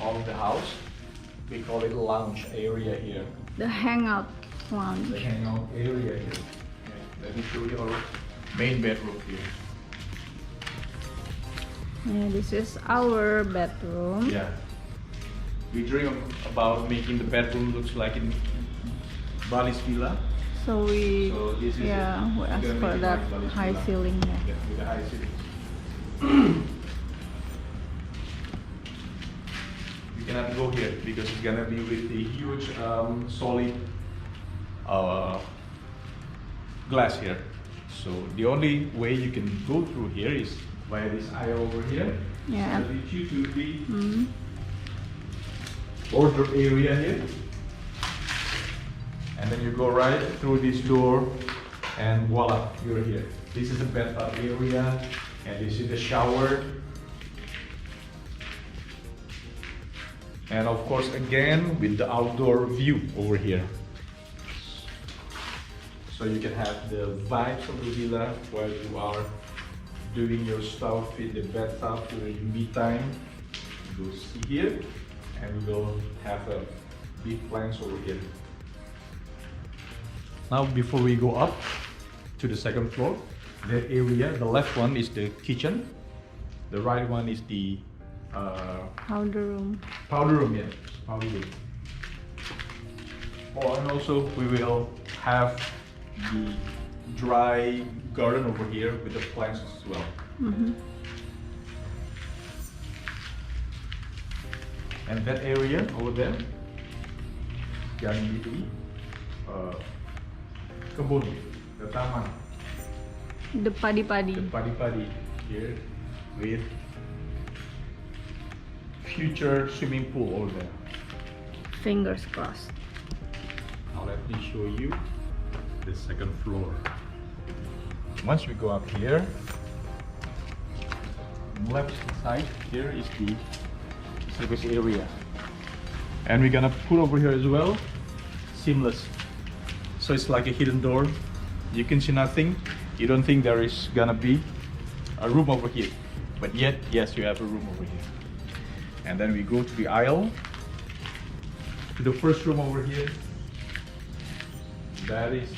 of the house. We call it lounge area here. The hangout The lounge. hangout area here. Okay, let me show you our main bedroom here. Yeah, this is our bedroom. Yeah. We dream about making the bedroom looks like in Bali's villa. So we, So this is yeah, it. we We're asked gonna for make it that like Bali's high villa. ceiling. Yeah. Yeah, with the high ceiling. We cannot go here because it's gonna be with the huge solid glass here. So the only way you can go through here is via this aisle over here. Yeah. So that leads you to the Mm. wardrobe area here. And then you go right through this door and voila, you're here. This is the bathtub area and this is the shower. And of course again with the outdoor view over here. So you can have the vibes of the villa while you are doing your stuff in the bathtub during me time. You go see here and we will have a big plants over here. Now before we go up to the second floor, that area, the left one is the kitchen, the right one is the Powder room. powder room, yeah, powder room. Oh, and also we will have the dry garden over here with the plants as well. Mm-hmm. And that area over there, yang itu, kebun, the taman, The padi-padi. the padi-padi here with future swimming pool over there. Fingers crossed. Now let me show you the second floor. Once we go up here, left side here is the service area. And we're gonna put over here as well, seamless. So it's like a hidden door. You can see nothing. You don't think there is gonna be a room over here. But yet, yes, you have a room over here. And then we go to the aisle, to the first room over here. That is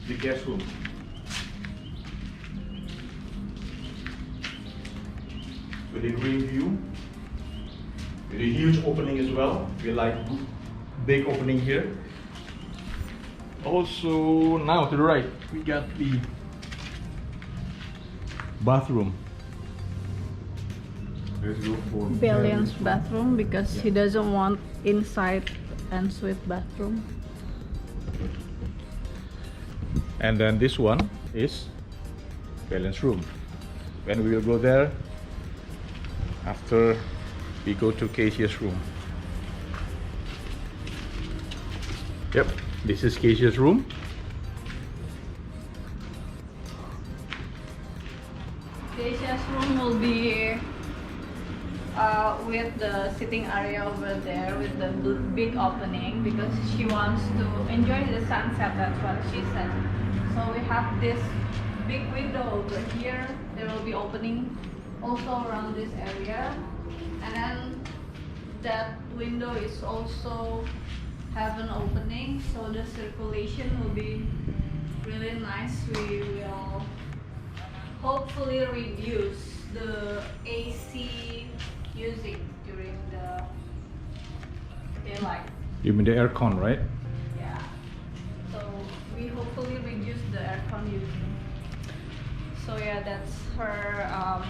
the guest room. With a green view, with a huge opening as well. We like big opening here. Also, now to the right, we got the bathroom. Let's go for Billion's bathroom because he Yeah. doesn't want inside ensuite bathroom. And then this one is Belen's room. When we will go there after we go to Keisha's room. Yep, this is Keisha's room. Keisha's room will be with the sitting area over there with the big opening because she wants to enjoy the sunset, that's what she said. So we have this big window over here. There will be opening also around this area. And then that window is also have an opening, so the circulation will be really nice. We will hopefully reduce the AC using during the daylight. You mean the aircon, right? Yeah. So we hopefully reduce the aircon using. So yeah, that's her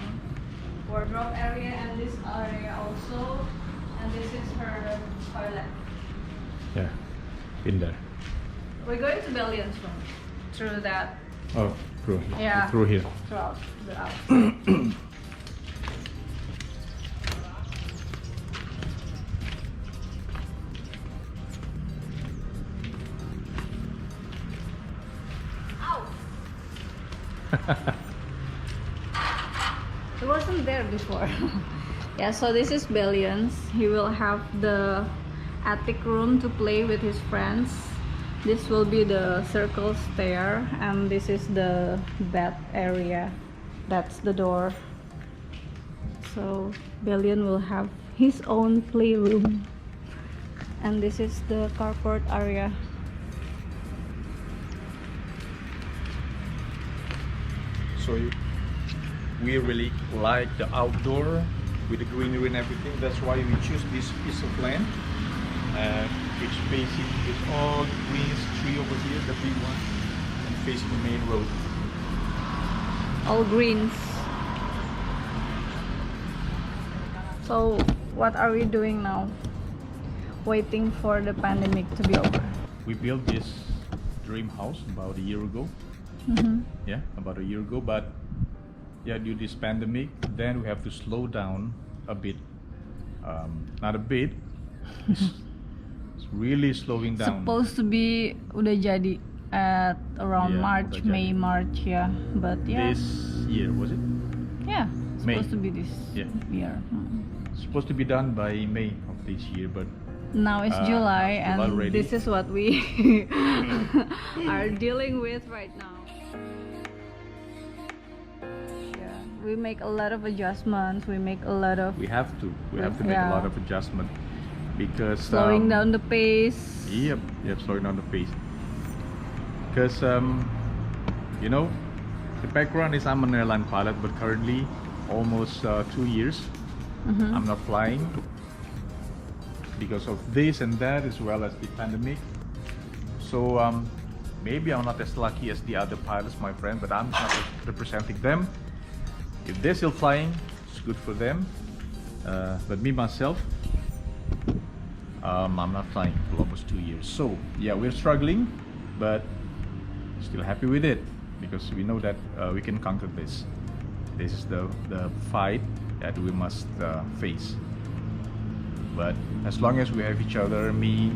wardrobe area and this area also. And this is her toilet. Yeah, in there. We're going to Billion's room through that, Oh, through, Yeah. through here. throughout the outside. It wasn't there before. Yeah, so this is Billion's. He will have the attic room to play with his friends. This will be the circle stair, and this is the bed area. That's the door. So Belian will have his own playroom, and this is the carport area. So we really like the outdoor with the greenery and everything. That's why we choose this piece of land, which facing with all the greens tree over here, the big one, and facing the main road. All greens. So what are we doing now? Waiting for the pandemic to be over. We built this dream house about a year ago. Yeah, about a year ago, but yeah, due to this pandemic, then we have to slow down a bit. Not a bit, it's really slowing down. Supposed to be udah jadi at around Yeah, March, udah May, jadi. March, yeah. But yeah, This year, was it? yeah, May. supposed to be this Yeah. year. It's supposed to be done by May of this year, but Now it's July, July and already. this is what we are dealing with right now. Yeah, we make a lot of adjustments. We make a lot of we have to make a Yeah. lot of adjustment because slowing down the pace. Yep, slowing down the pace. Because you know, the background is I'm an airline pilot, but currently almost 2 years I'm not flying because of this and that, as well as the pandemic. So maybe I'm not as lucky as the other pilots, my friend, but I'm not representing them. If they're still flying, it's good for them. But me myself, I'm not flying for almost 2 years. So yeah, we're struggling, but still happy with it because we know that we can conquer this. This is the fight that we must face. But as long as we have each other, me,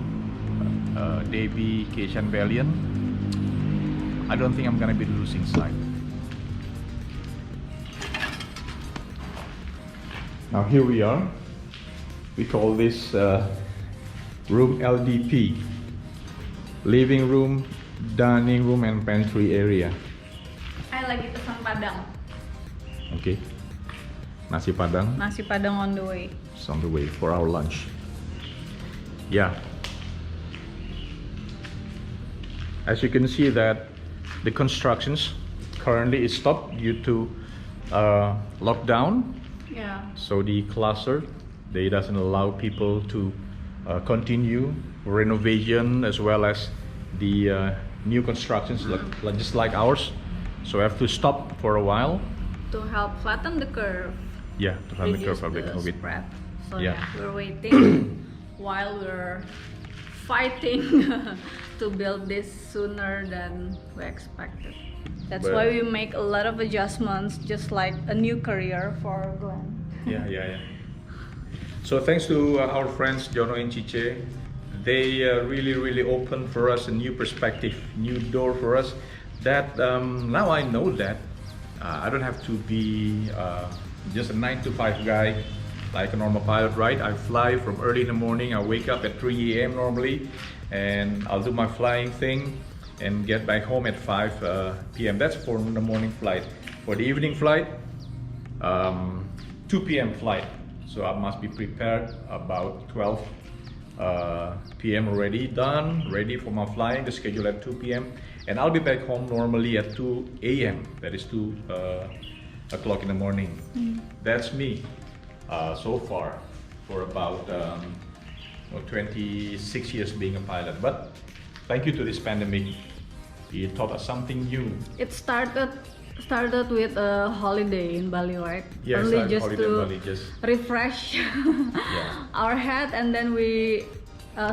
Davey, Keisha, and Belian, I don't think I'm gonna be the losing side. Now here we are. We call this room LDP, living room, dining room, and pantry area. I lagi pesan Padang. Okay, nasi padang. Nasi Padang on the way. It's on the way for our lunch. Yeah. As you can see that the constructions currently is stopped due to lockdown. Yeah. So the cluster, they doesn't allow people to continue renovation as well as the new constructions just like ours. So we have to stop for a while. To help flatten the curve. Yeah, to have the Reduce curve of the the COVID. spread. So Yeah. yeah, we're waiting while we're fighting to build this sooner than we expected. That's But- why we make a lot of adjustments, just like a new career for Glenn. Yeah. So thanks to our friends Jono and Chiche, they really opened for us a new perspective, new door for us. That now I know that I don't have to be just a 9 to 5 guy like a normal pilot, right? I fly from early in the morning. I wake up at 3 a.m. normally, and I'll do my flying thing and get back home at 5 p.m. That's for the morning flight. For the evening flight, 2 p.m. flight. So I must be prepared about 12 p.m. already done, ready for my flying, the schedule at 2 p.m. And I'll be back home normally at 2 a.m. That is 2 o'clock in the morning. That's me so far for about 26 years being a pilot. But thank you to this pandemic. It taught us something new. It started with a holiday in Bali, right? Yes, Only I just holiday to in Bali, just refresh Yeah. our head, and then we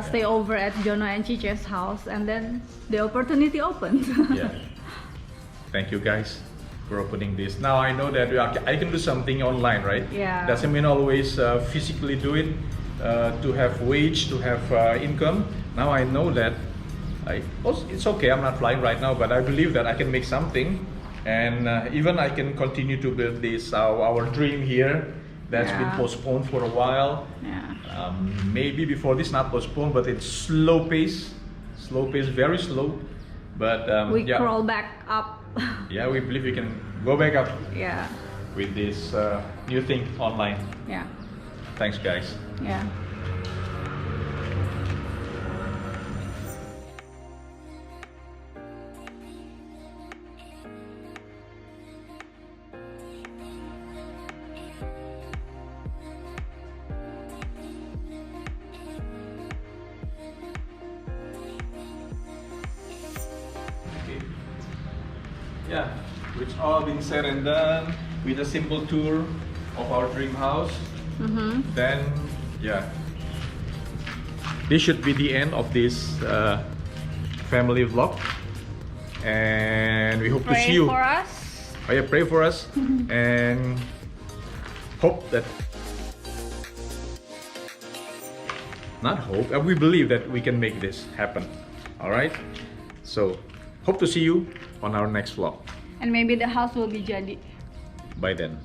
stay over at Jono and Chiche's house, and then the opportunity opened. yeah. Thank you guys for opening this. Now I know that I can do something online, right? Yeah. Doesn't mean always physically do it to have wage, to have income. Now I know that it's okay. I'm not flying right now, but I believe that I can make something, and even I can continue to build this our dream here that's been Yeah. postponed for a while. Yeah. Maybe before this, not postponed, but it's slow pace, very slow. But We yeah. crawl back up. Yeah, we believe we can go back up. Yeah. with this new thing online. Yeah. Thanks, guys. Yeah. Okay. Yeah, it's all been said and done with a simple tour of our dream house. Then, yeah, this should be the end of this family vlog, and we hope to see you. Pray for us. Oh yeah, pray for us and hope that, not hope, we believe that we can make this happen. All right, so hope to see you on our next vlog And maybe the house will be jadi by then.